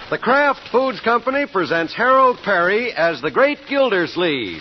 The Kraft Foods Company presents Harold Perry as the Great Gildersleeve.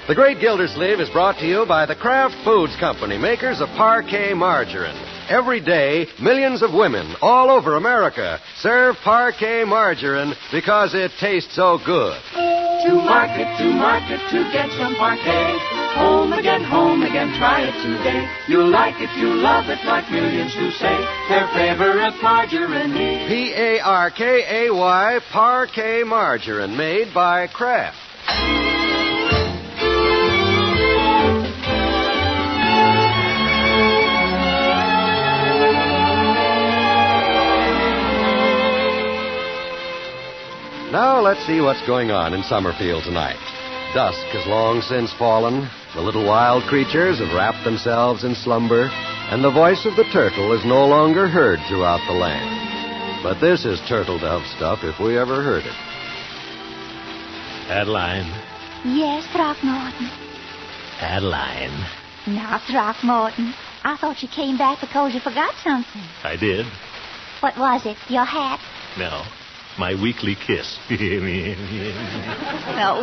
The Great Gildersleeve is brought to you by the Kraft Foods Company, makers of Parquet Margarine. Every day, millions of women all over America serve Parquet Margarine because it tastes so good. To market, to get some Parquet. Home again, try it today. You'll like it, you'll love it, like millions who say their favorite margarine is Parkay, Parquet Margarine, made by Kraft. Now let's see what's going on in Summerfield tonight. Dusk has long since fallen. The little wild creatures have wrapped themselves in slumber, and the voice of the turtle is no longer heard throughout the land. But this is turtle dove stuff if we ever heard it. Adeline. Yes, Throckmorton. Adeline. Now, Throckmorton, I thought you came back because you forgot something. I did. What was it? Your hat? No. My weekly kiss. Oh,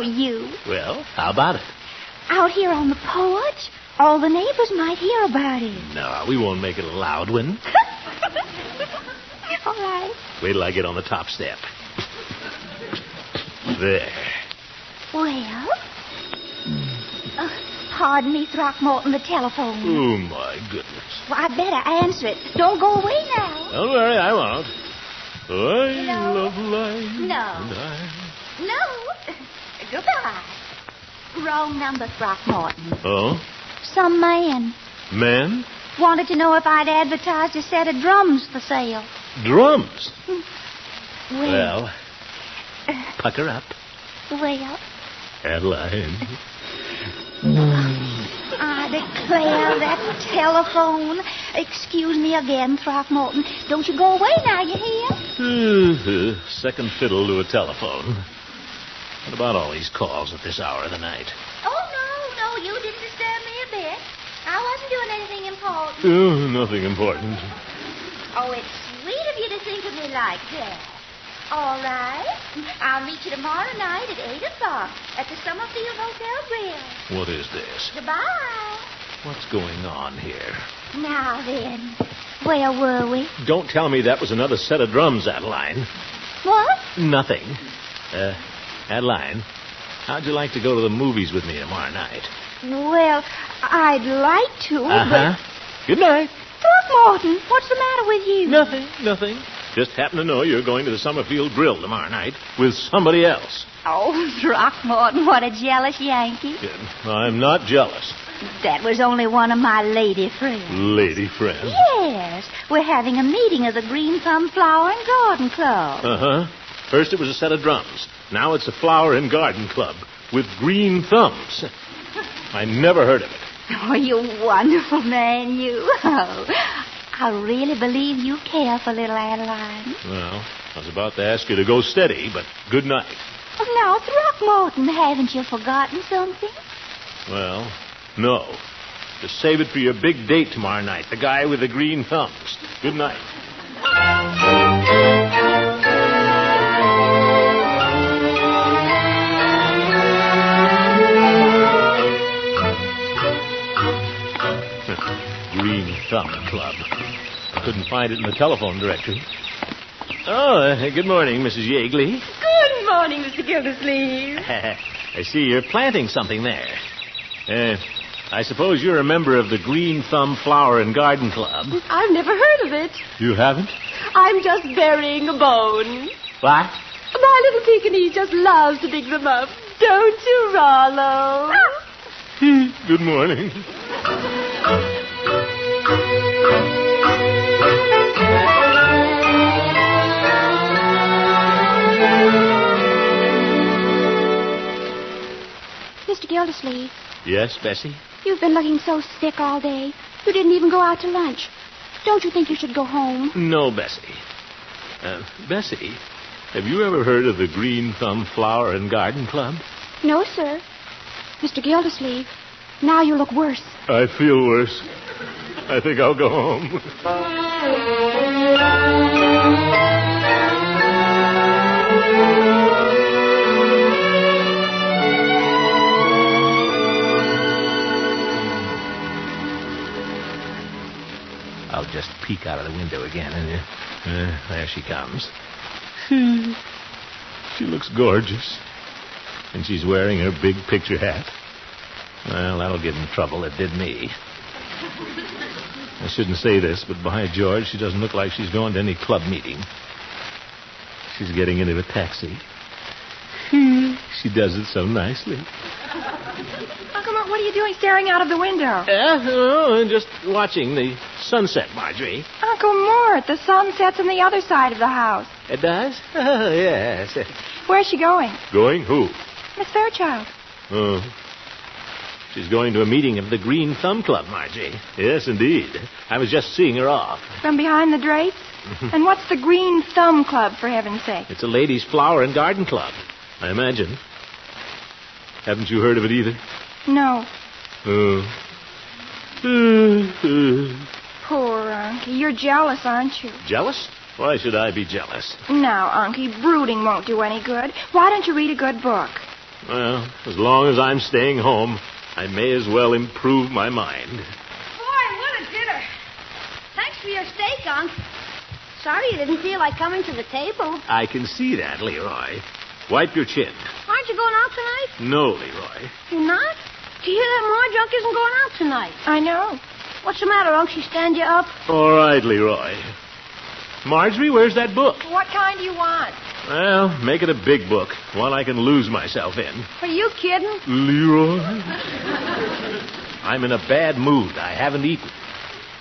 you. Well, how about it? Out here on the porch? All the neighbors might hear about it. No, we won't make it a loud one. All right. Wait till I get on the top step. There. Well? Pardon me, Throckmorton, the telephone. Oh, my goodness. Well, I'd better answer it. Don't go away now. Don't worry, I won't. I No. love life. No. No. Goodbye. Wrong number, Throckmorton. Oh? Some man Men? wanted to know if I'd advertised a set of drums for sale. Drums? Well, Pucker up. Adeline. I declare that telephone. Excuse me again, Throckmorton. Don't you go away now, you hear? Second fiddle to a telephone. What about all these calls at this hour of the night? Oh, no, you didn't disturb me a bit. I wasn't doing anything important. Oh, nothing important. Oh, it's sweet of you to think of me like that. All right. I'll meet you tomorrow night at 8 o'clock at the Summerfield Hotel Grill. What is this? Goodbye. What's going on here? Now then, where were we? Don't tell me that was another set of drums, Adeline. What? Nothing. Adeline, how'd you like to go to the movies with me tomorrow night? Well, I'd like to, Uh-huh. Good night. but... Throckmorton, what's the matter with you? Nothing. Just happen to know you're going to the Summerfield Grill tomorrow night with somebody else. Oh, Throckmorton, what a jealous Yankee. I'm not jealous. That was only one of my lady friends. Lady friend? Yes. We're having a meeting of the Green Thumb Flower and Garden Club. Uh-huh. First it was a set of drums. Now it's a flower and garden club with green thumbs. I never heard of it. Oh, you wonderful man, you. Oh, I really believe you care for little Adeline. Well, I was about to ask you to go steady, but good night. Oh, now, Throckmorton, haven't you forgotten something? Well, no. Just save it for your big date tomorrow night, the guy with the green thumbs. Good night. Green Thumb Club. I couldn't find it in the telephone directory. Oh, good morning, Mrs. Yeagley. Good morning, Mr. Gildersleeve. I see you're planting something there. I suppose you're a member of the Green Thumb Flower and Garden Club. I've never heard of it. You haven't? I'm just burying a bone. What? My little Pekingese just loves to dig them up. Don't you, Rollo? Good morning. Mr. Gildersleeve, Yes, Bessie? you've been looking so sick all day. You didn't even go out to lunch. Don't you think you should go home? No, Bessie. Bessie, have you ever heard of the Green Thumb Flower and Garden Club? No, sir. Mr. Gildersleeve, now you look worse. I feel worse. I think I'll go home. I'll just peek out of the window again, and there she comes. She looks gorgeous. And she's wearing her big picture hat. Well, that'll get in trouble. It did me. I shouldn't say this, but by George, she doesn't look like she's going to any club meeting. She's getting into a taxi. She does it so nicely. Uncle Mort, what are you doing staring out of the window? Just watching the sunset, Marjorie. Uncle Mort, the sun sets on the other side of the house. It does? Oh, yes. Where's she going? Going? Who? Miss Fairchild. Oh. She's going to a meeting of the Green Thumb Club, Margie. Yes, indeed. I was just seeing her off. From behind the drapes? And what's the Green Thumb Club, for heaven's sake? It's a ladies' flower and garden club, I imagine. Haven't you heard of it either? No. Oh. Poor Unky. You're jealous, aren't you? Jealous? Why should I be jealous? Now, Unky, brooding won't do any good. Why don't you read a good book? Well, as long as I'm staying home, I may as well improve my mind. Boy, what a dinner. Thanks for your steak, Unc. Sorry you didn't feel like coming to the table. I can see that, Leroy. Wipe your chin. Aren't you going out tonight? No, Leroy. You're not? Do you hear that Marge Unc isn't going out tonight? I know. What's the matter, Unc? She stand you up? All right, Leroy. Marjorie, where's that book? What kind do you want? Well, make it a big book, one I can lose myself in. Are you kidding? Leroy? I'm in a bad mood. I haven't eaten.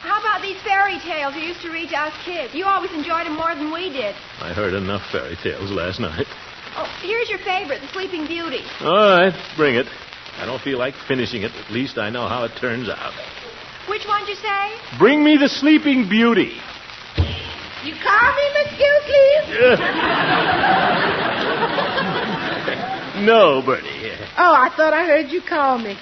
How about these fairy tales you used to read to us kids? You always enjoyed them more than we did. I heard enough fairy tales last night. Oh, here's your favorite, The Sleeping Beauty. All right, bring it. I don't feel like finishing it. At least I know how it turns out. Which one'd you say? Bring me The Sleeping Beauty. You call me, Miss Gilsleeve? No, Bertie. Oh, I thought I heard you call me.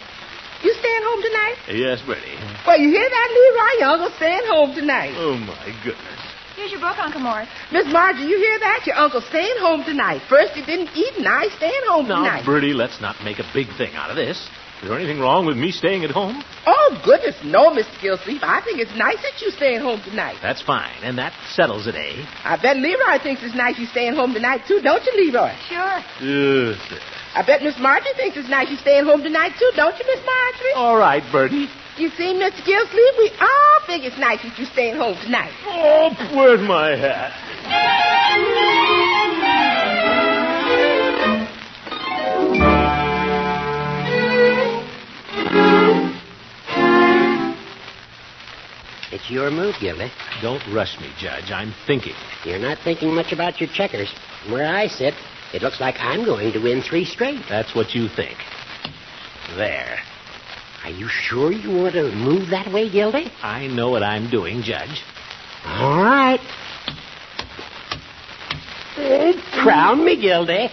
You staying home tonight? Yes, Bertie. Well, you hear that, Leroy? Your uncle's staying home tonight. Oh, my goodness. Here's your book, Uncle Mort. Miss Margie, you hear that? Your uncle's staying home tonight. First he didn't eat, and now he's staying home Now, tonight. Bertie, let's not make a big thing out of this. Is there anything wrong with me staying at home? Oh, goodness, no, Mr. Gilsleeve. I think it's nice that you're staying home tonight. That's fine, and that settles it, eh? I bet Leroy thinks it's nice you're staying home tonight, too, don't you, Leroy? Sure. Yes. I bet Miss Margie thinks it's nice you're staying home tonight, too, don't you, Miss Marjorie? All right, Bertie. You see, Mr. Gilsleeve, we all think it's nice that you're staying home tonight. Oh, where's my hat? It's your move, Gildy. Don't rush me, Judge. I'm thinking. You're not thinking much about your checkers. From where I sit, it looks like I'm going to win 3 straight. That's what you think. There. Are you sure you want to move that way, Gildy? I know what I'm doing, Judge. All right. Crown me, Gildy.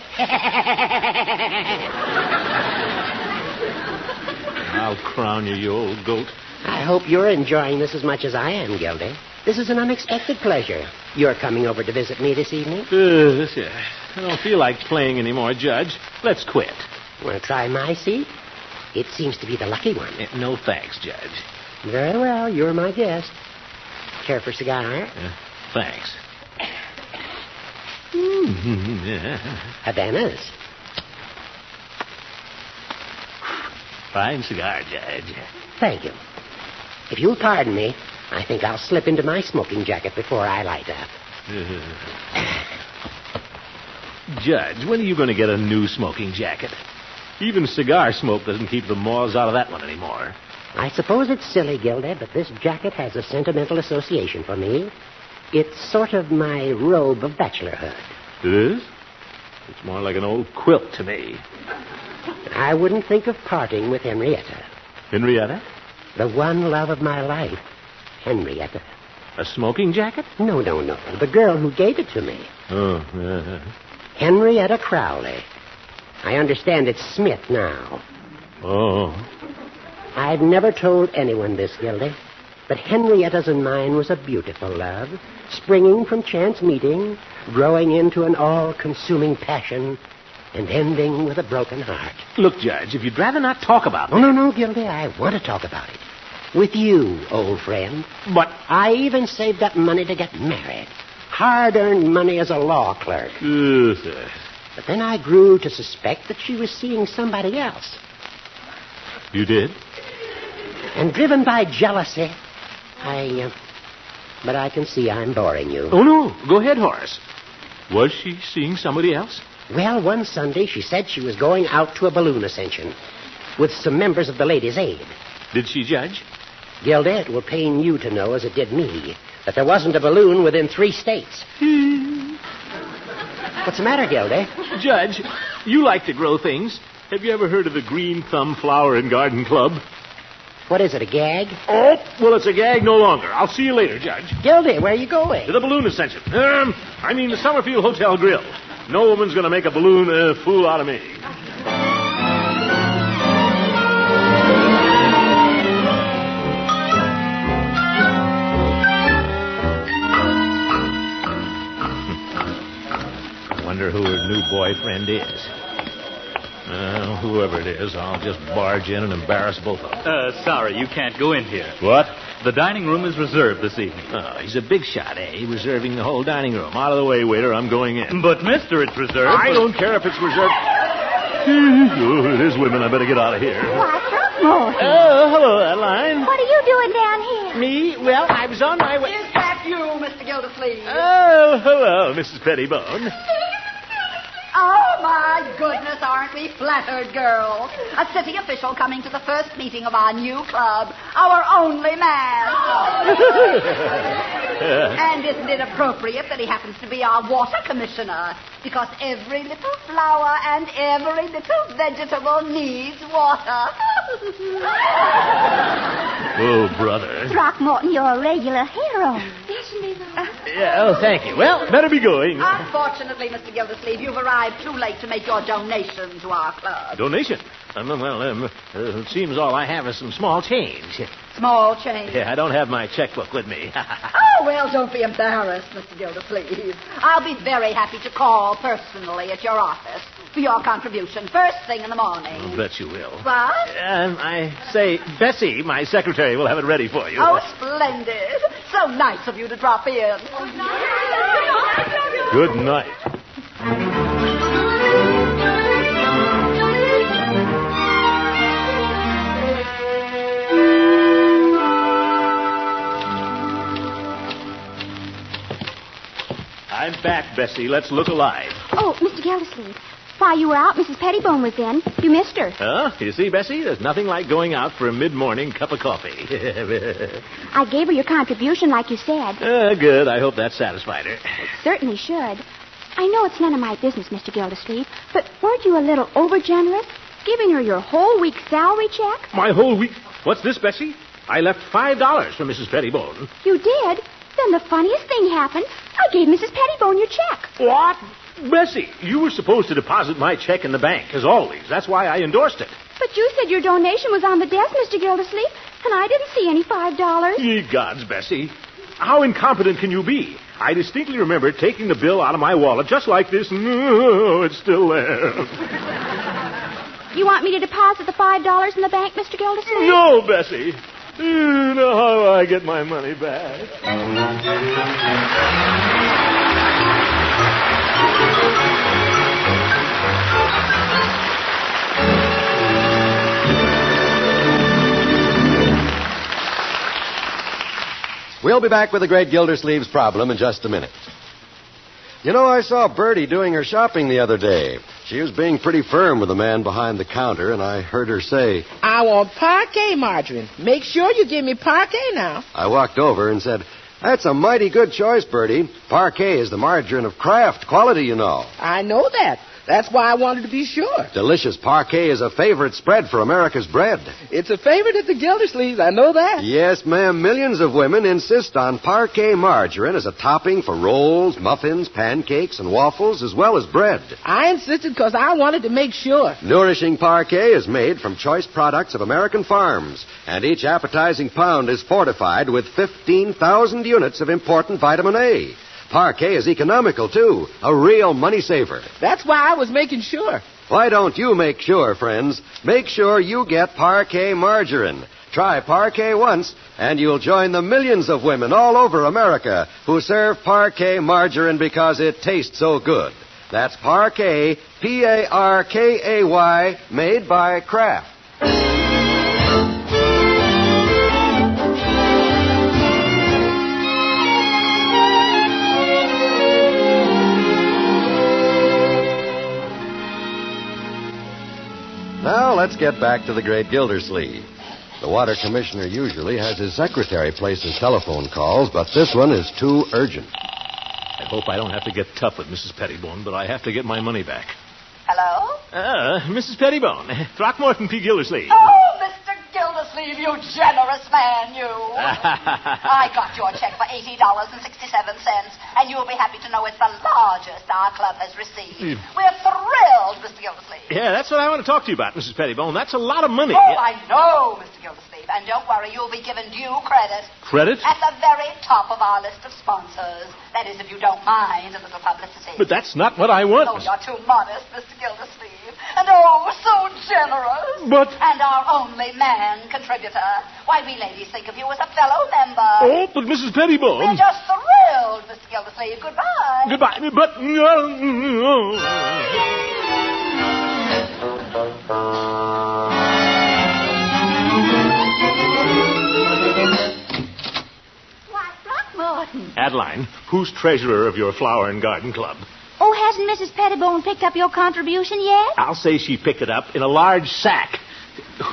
I'll crown you, you old goat. I hope you're enjoying this as much as I am, Gildy. This is an unexpected pleasure. You're coming over to visit me this evening? I don't feel like playing anymore, Judge. Let's quit. Want to try my seat? It seems to be the lucky one. No thanks, Judge. Very well, you're my guest. Care for a cigar? Thanks. Havanas. Fine cigar, Judge. Thank you. If you'll pardon me, I think I'll slip into my smoking jacket before I light up. Judge, when are you going to get a new smoking jacket? Even cigar smoke doesn't keep the moths out of that one anymore. I suppose it's silly, Gilda, but this jacket has a sentimental association for me. It's sort of my robe of bachelorhood. It is? It's more like an old quilt to me. I wouldn't think of parting with Henrietta. Henrietta? The one love of my life, Henrietta. A smoking jacket? No. The girl who gave it to me. Oh, Henrietta Crowley. I understand it's Smith now. Oh. I've never told anyone this, Gildy, but Henrietta's and mine was a beautiful love, springing from chance meeting, growing into an all-consuming passion, and ending with a broken heart. Look, Judge, if you'd rather not talk about it. Oh, no, Gildy, I want to talk about it. With you, old friend. But I even saved up money to get married. Hard-earned money as a law clerk. But then I grew to suspect that she was seeing somebody else. You did? And driven by jealousy, But I can see I'm boring you. Oh, no. Go ahead, Horace. Was she seeing somebody else? Well, one Sunday she said she was going out to a balloon ascension with some members of the Ladies' Aid. Did she, Judge? Gildy, it will pain you to know, as it did me, that there wasn't a balloon within 3 states. What's the matter, Gildy? Judge, you like to grow things. Have you ever heard of the Green Thumb Flower and Garden Club? What is it, a gag? Oh, well, it's a gag no longer. I'll see you later, Judge. Gildy, where are you going? To the balloon ascension. I mean the Summerfield Hotel Grill. No woman's going to make a balloon fool out of me. Wonder who her new boyfriend is. Whoever it is, I'll just barge in and embarrass both of them. Sorry, you can't go in here. What? The dining room is reserved this evening. Oh, he's a big shot, eh? Reserving the whole dining room. Out of the way, waiter. I'm going in. But, mister, it's reserved. I don't care if it's reserved. Oh, it is women. I better get out of here. Why, Throckmorton. Oh, hello, Adeline. What are you doing down here? Me? Well, I was on my way. Is that you, Mr. Gildersleeve? Oh, hello, Mrs. Pettibone. Oh, my goodness, aren't we flattered, girls? A city official coming to the first meeting of our new club, our only man. And isn't it appropriate that he happens to be our water commissioner? Because every little flower and every little vegetable needs water. Oh, brother. Throckmorton, you're a regular hero. Yeah, oh, thank you. Well, better be going. Unfortunately, Mr. Gildersleeve, you've arrived too late to make your donation to our club. Donation? It seems all I have is some small change. Small change. Yeah, I don't have my checkbook with me. Oh, well, don't be embarrassed, Mr. Gildersleeve. I'll be very happy to call personally at your office for your contribution first thing in the morning. I'll bet you will. What? I say, Bessie, my secretary, will have it ready for you. Oh, splendid. So nice of you to drop in. Good night. I'm back, Bessie. Let's look alive. Oh, Mr. Gildersleeve. While you were out, Mrs. Pettibone was in. You missed her. Huh? You see, Bessie, there's nothing like going out for a mid-morning cup of coffee. I gave her your contribution like you said. Good. I hope that satisfied her. It certainly should. I know it's none of my business, Mr. Gildersleeve, but weren't you a little over-generous, giving her your whole week's salary check? My whole week? What's this, Bessie? I left $5 for Mrs. Pettibone. You did? Then the funniest thing happened. I gave Mrs. Pettibone your check. What? Bessie, you were supposed to deposit my check in the bank, as always. That's why I endorsed it. But you said your donation was on the desk, Mr. Gildersleeve, and I didn't see any $5. Ye gods, Bessie. How incompetent can you be? I distinctly remember taking the bill out of my wallet just like this, and it's still there. You want me to deposit the $5 in the bank, Mr. Gildersleeve? No, Bessie. You know how I get my money back. We'll be back with the Great Gildersleeve's Problem in just a minute. You know, I saw Bertie doing her shopping the other day. She was being pretty firm with the man behind the counter, and I heard her say, I want parquet, Margarine. Make sure you give me parquet now. I walked over and said, that's a mighty good choice, Bertie. Parquet is the margarine of Kraft. Quality, you know. I know that. That's why I wanted to be sure. Delicious parquet is a favorite spread for America's bread. It's a favorite at the Gildersleeves, I know that. Yes, ma'am. Millions of women insist on parquet margarine as a topping for rolls, muffins, pancakes, and waffles, as well as bread. I insisted because I wanted to make sure. Nourishing parquet is made from choice products of American farms, and each appetizing pound is fortified with 15,000 units of important vitamin A. Parquet is economical, too. A real money saver. That's why I was making sure. Why don't you make sure, friends? Make sure you get parquet margarine. Try parquet once, and you'll join the millions of women all over America who serve parquet margarine because it tastes so good. That's parquet, Parkay, made by Kraft. Now, let's get back to the great Gildersleeve. The water commissioner usually has his secretary place his telephone calls, but this one is too urgent. I hope I don't have to get tough with Mrs. Pettibone, but I have to get my money back. Hello? Mrs. Pettibone, Throckmorton P. Gildersleeve. Oh, Mr. Gildersleeve, you generous man, you. I got your check for $80.67, and you'll be happy to know it's the largest our club has received. We're thrilled, Mr. Gildersleeve. Yeah, that's what I want to talk to you about, Mrs. Pettibone. That's a lot of money. Oh, I know, Mr. Gildersleeve. And don't worry, you'll be given due credit. Credit? At the very top of our list of sponsors. That is, if you don't mind a little publicity. But that's not what I want. Oh, you're too modest, Mr. Gildersleeve. And oh, so generous. But... And our only man contributor. Why, we ladies think of you as a fellow member. Oh, but Mrs. Pettibone... We're just thrilled, Mr. Gildersleeve. Goodbye. Goodbye, but... Throckmorton. Adeline, who's treasurer of your flower and garden club? Oh, hasn't Mrs. Pettibone picked up your contribution yet? I'll say she picked it up in a large sack.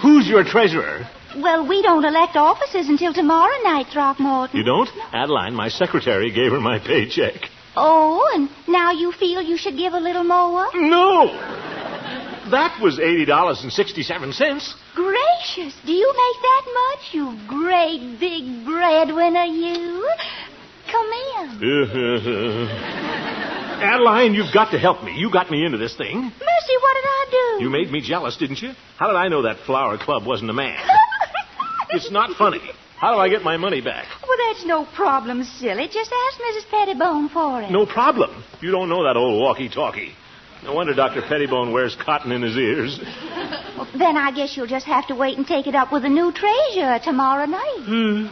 Who's your treasurer? Well, we don't elect officers until tomorrow night, Throckmorton. You don't? Adeline, my secretary, gave her my paycheck. Oh, and now you feel you should give a little more? No! That was $80.67. Gracious, do you make that much, you great big breadwinner, you? Come in. Adeline, you've got to help me. You got me into this thing. Mercy, what did I do? You made me jealous, didn't you? How did I know that flower club wasn't a man? It's not funny. How do I get my money back? Well, that's no problem, silly. Just ask Mrs. Pettibone for it. No problem. You don't know that old walkie-talkie. No wonder Dr. Pettibone wears cotton in his ears. Well, then I guess you'll just have to wait and take it up with the new treasurer tomorrow night.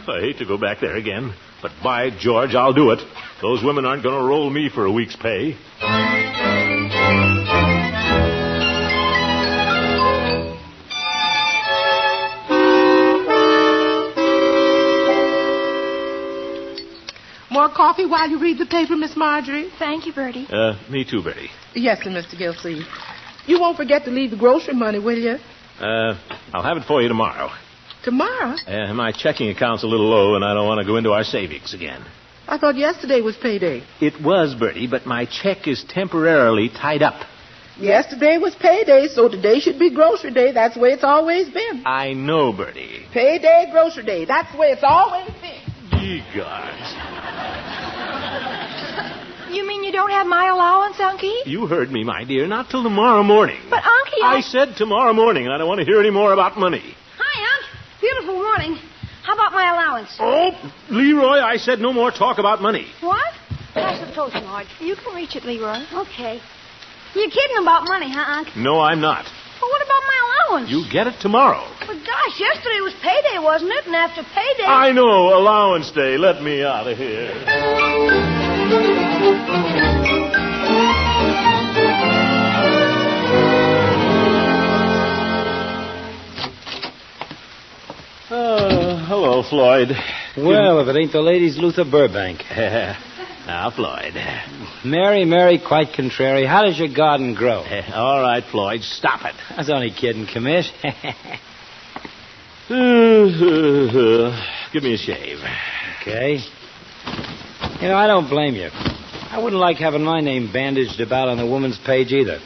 I hate to go back there again, but by George, I'll do it. Those women aren't going to roll me for a week's pay. More coffee while you read the paper, Miss Marjorie? Thank you, Bertie. Me too, Bertie. Yes, sir, Mr. Gildersleeve. You won't forget to leave the grocery money, will you? I'll have it for you tomorrow. Tomorrow? My checking account's a little low, and I don't want to go into our savings again. I thought yesterday was payday. It was, Bertie, but my check is temporarily tied up. Yesterday was payday, so today should be grocery day. That's the way it's always been. I know, Bertie. Payday, grocery day. That's the way it's always been. Ye gods. You mean you don't have my allowance, Unky? You heard me, my dear. Not till tomorrow morning. But, Unky, I said tomorrow morning, and I don't want to hear any more about money. Hi, Unc. Beautiful morning. How about my allowance? Oh, Leroy, I said no more talk about money. What? Pass the toast, Marge. You can reach it, Leroy. Okay. You're kidding about money, huh, Unc? No, I'm not. Well, what about my allowance? You get it tomorrow. But, gosh, yesterday was payday, wasn't it? And after payday... I know, allowance day. Let me out of here. Hello, Floyd. Well, if it ain't the ladies Luther Burbank. Now, Floyd. Mary, Mary, quite contrary. How does your garden grow? All right, Floyd, stop it. I was only kidding, Commish. Give me a shave. Okay. You know, I don't blame you. I wouldn't like having my name bandaged about on the woman's page either.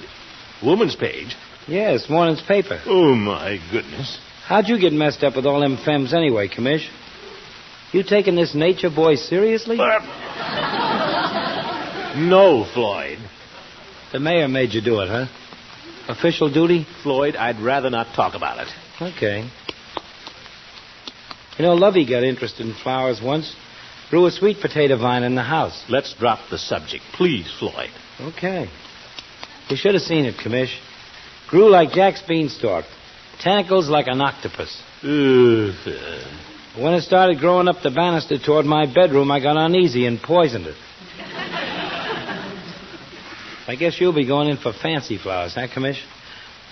Woman's page? Yes, morning's paper. Oh, my goodness. How'd you get messed up with all them femmes anyway, Commish? You taking this nature boy seriously? No, Floyd. The mayor made you do it, huh? Official duty? Floyd, I'd rather not talk about it. Okay. You know, Lovey got interested in flowers once. Grew a sweet potato vine in the house. Let's drop the subject, please, Floyd. Okay. You should have seen it, Commish. Grew like Jack's beanstalk. Tentacles like an octopus. When it started growing up the banister toward my bedroom, I got uneasy and poisoned it. I guess you'll be going in for fancy flowers, huh, Commish?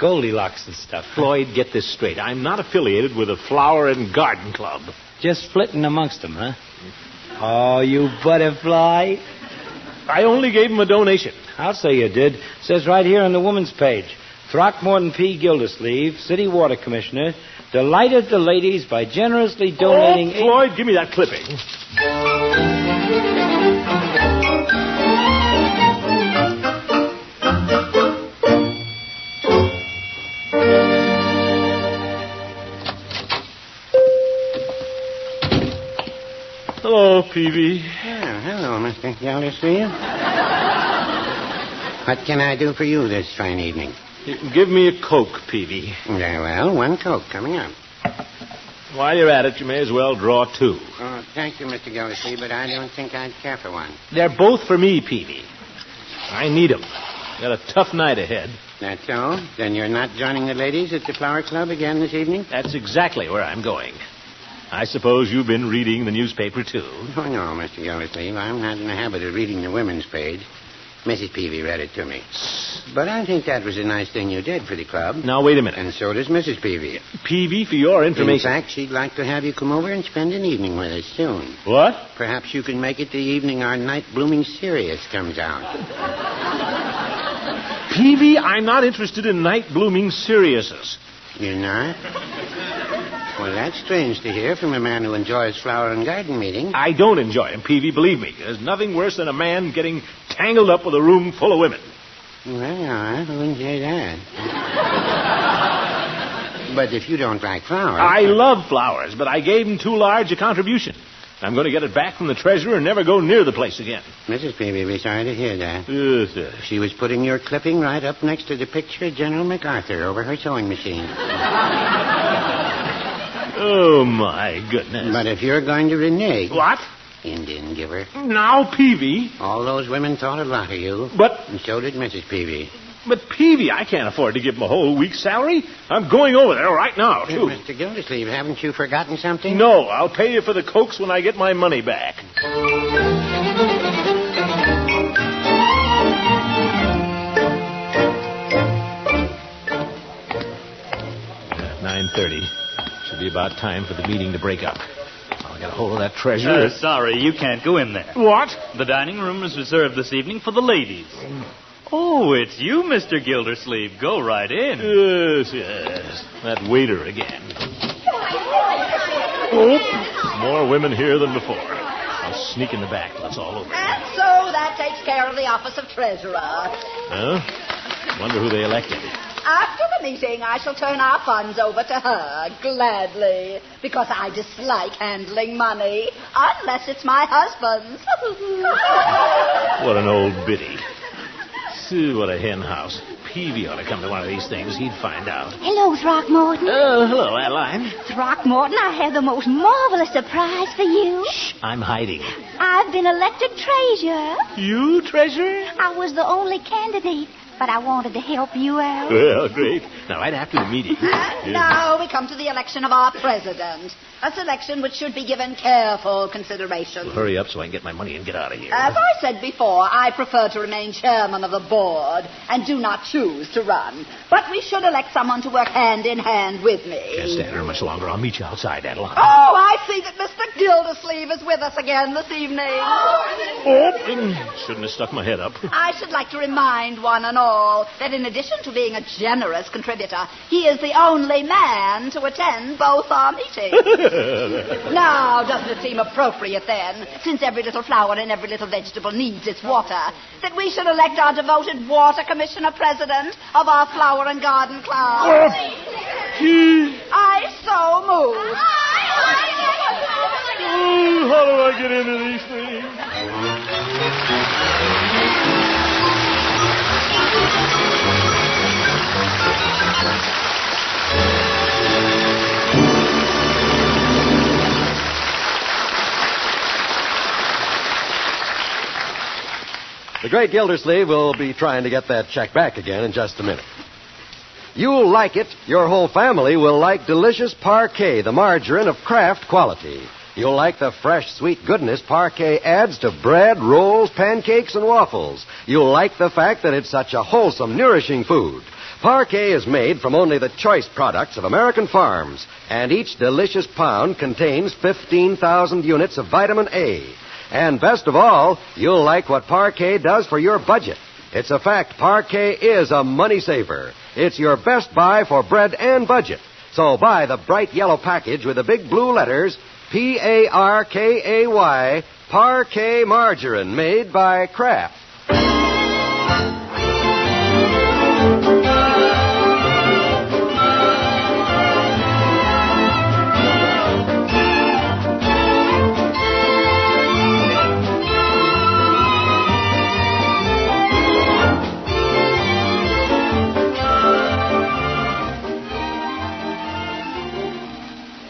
Goldilocks and stuff. Floyd, get this straight. I'm not affiliated with a flower and garden club. Just flitting amongst them, huh? Oh, you butterfly. I only gave him a donation. I'll say you did. Says right here on the woman's page. Throckmorton P. Gildersleeve, City Water Commissioner, delighted the ladies by generously donating... Oh, Floyd, give me that clipping. Hello, Peavy. Oh, hello, Mr. Gildersleeve. What can I do for you this fine evening? Give me a Coke, Peavy. Very well, one Coke coming up. While you're at it, you may as well draw two. Oh, thank you, Mr. Gildersleeve, but I don't think I'd care for one. They're both for me, Peavy. I need them. Got a tough night ahead. That's all? Then you're not joining the ladies at the Flower Club again this evening? That's exactly where I'm going. I suppose you've been reading the newspaper, too. Oh, no, Mr. Gildersleeve. I'm not in the habit of reading the women's page. Mrs. Peavy read it to me. But I think that was a nice thing you did for the club. Now, wait a minute. And so does Mrs. Peavy. Peavy, for your information... In fact, she'd like to have you come over and spend an evening with us soon. What? Perhaps you can make it the evening our night blooming Sirius comes out. Peavy, I'm not interested in night blooming Siriuses. You're not? Well, that's strange to hear from a man who enjoys flower and garden meetings. I don't enjoy them, Peavy, believe me. There's nothing worse than a man getting tangled up with a room full of women. Well, I wouldn't say that. But if you don't like flowers... I love flowers, but I gave him too large a contribution. I'm going to get it back from the treasurer and never go near the place again. Mrs. Peavy will be sorry to hear that. Yes, sir. She was putting your clipping right up next to the picture of General MacArthur over her sewing machine. Oh, my goodness. But if you're going to renege... What? Indian giver. Now, Peavy. All those women thought a lot of you. But... And so did Mrs. Peavy. But, Peavy, I can't afford to give him a whole week's salary. I'm going over there right now, too. Mr. Gildersleeve, haven't you forgotten something? No, I'll pay you for the Cokes when I get my money back. 9:30. Should be about time for the meeting to break up. I'll get a hold of that treasurer. Sorry, you can't go in there. What? The dining room is reserved this evening for the ladies. Oh, it's you, Mr. Gildersleeve. Go right in. Yes, yes. That waiter again. Oh, more women here than before. I'll sneak in the back till it's all over. And so that takes care of the office of treasurer. Huh? Wonder who they elected. After the meeting, I shall turn our funds over to her, gladly, because I dislike handling money, unless it's my husband's. What an old biddy. See, what a hen house. Peavy ought to come to one of these things. He'd find out. Hello, Throckmorton. Oh, hello, Adeline. Throckmorton, I have the most marvelous surprise for you. Shh, I'm hiding. I've been elected treasurer. You, treasurer? I was the only candidate, but I wanted to help you out. Well, great. Now, right after the meeting. And now we come to the election of our president. A selection which should be given careful consideration. Well, hurry up so I can get my money and get out of here. As I said before, I prefer to remain chairman of the board and do not choose to run. But we should elect someone to work hand in hand with me. Can't stand here much longer. I'll meet you outside, Adeline. Oh, I see that Mr. Gildersleeve is with us again this evening. Oh, shouldn't have stuck my head up. I should like to remind one and all all that in addition to being a generous contributor, he is the only man to attend both our meetings. Now, doesn't it seem appropriate then, since every little flower and every little vegetable needs its water, that we should elect our devoted water commissioner president of our flower and garden club? I so move. Oh, how do I get into these things? The great Gildersleeve will be trying to get that check back again in just a minute. You'll like it. Your whole family will like delicious Parquet, the margarine of Kraft quality. You'll like the fresh, sweet goodness Parquet adds to bread, rolls, pancakes, and waffles. You'll like the fact that it's such a wholesome, nourishing food. Parquet is made from only the choice products of American farms, and each delicious pound contains 15,000 units of vitamin A. And best of all, you'll like what Parquet does for your budget. It's a fact, Parquet is a money saver. It's your best buy for bread and budget. So buy the bright yellow package with the big blue letters, Parkay, Parquet margarine, made by Kraft.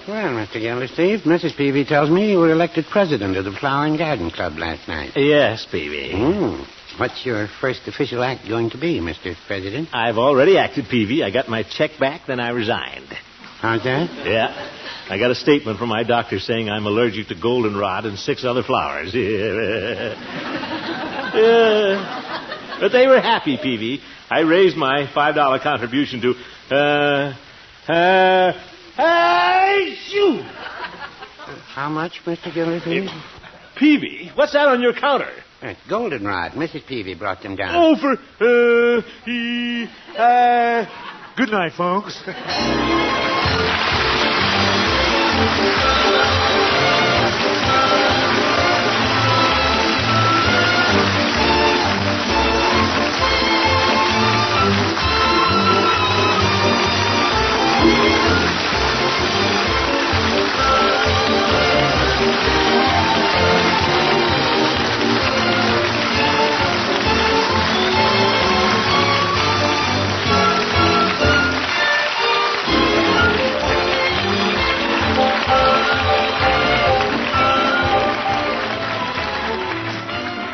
Well, Mr. Gildersleeve, Mrs. Peavy tells me you were elected president of the Flower and Garden Club last night. Yes, Peavy. What's your first official act going to be, Mr. President? I've already acted, Peavy. I got my check back, then I resigned. How's that? Yeah. I got a statement from my doctor saying I'm allergic to goldenrod and 6 other flowers. But they were happy, Peavy. I raised my $5 contribution to, How much, Mr. Gildersleeve? Peavy, what's that on your counter? Goldenrod. Mrs. Peavy brought them down. Oh, good night, folks.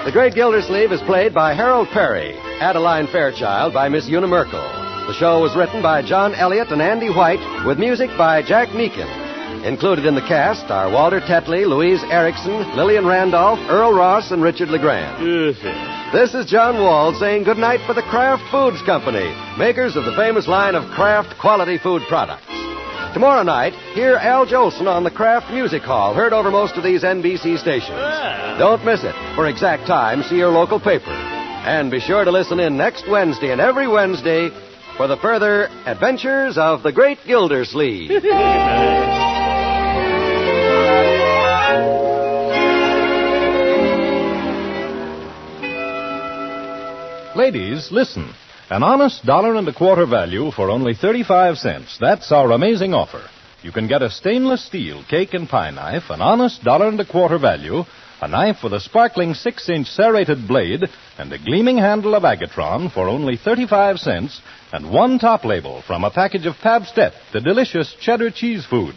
The Great Gildersleeve is played by Harold Perry, Adeline Fairchild by Miss Una Merkel. The show was written by John Elliott and Andy White, with music by Jack Meakin. Included in the cast are Walter Tetley, Louise Erickson, Lillian Randolph, Earl Ross, and Richard LeGrand. This is John Wald saying goodnight for the Kraft Foods Company, makers of the famous line of Kraft quality food products. Tomorrow night, hear Al Jolson on the Kraft Music Hall, heard over most of these NBC stations. Don't miss it. For exact time, see your local paper. And be sure to listen in next Wednesday and every Wednesday for the further adventures of the Great Gildersleeve. Ladies, listen. An honest $1.25 value for only 35 cents. That's our amazing offer. You can get a stainless steel cake and pie knife, an honest $1.25 value, a knife with a sparkling 6-inch serrated blade, and a gleaming handle of agatron for only 35 cents, and one top label from a package of Pabst-ett, the delicious cheddar cheese food.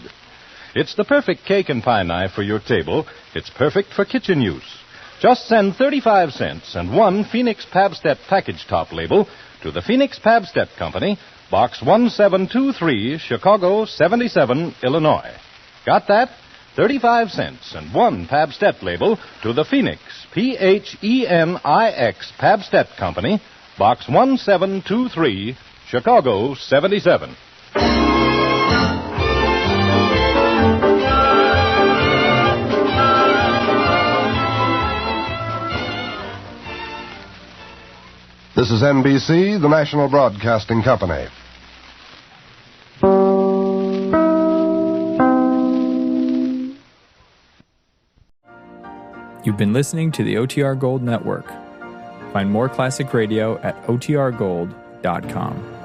It's the perfect cake and pie knife for your table. It's perfect for kitchen use. Just send 35 cents and one Phoenix Pabst-ett package top label to the Phoenix Pabst-ett Company, Box 1723, Chicago 77, Illinois. Got that? 35 cents and one Pabst-ett label to the Phoenix, Phenix Pabst-ett Company, Box 1723, Chicago 77. This is NBC, the National Broadcasting Company. You've been listening to the OTR Gold Network. Find more classic radio at otrgold.com.